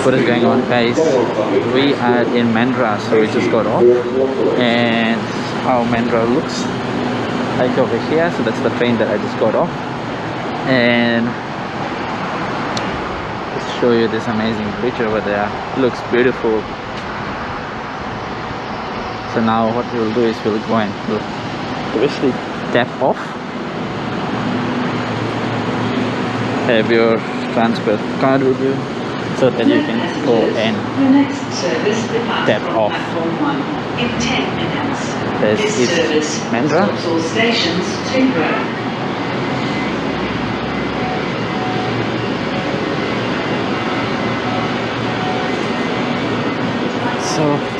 What is going on, guys? We are in Mandurah, so we just got off, and how Mandurah looks like over here. So that's the train that I just got off, and just show you this amazing bridge over there. Looks beautiful. So now what we'll do is we'll go and we'll obviously tap off. Have your Transperth card with you so that you can go and tap off. In 10 minutes. This is Mandurah. All stations So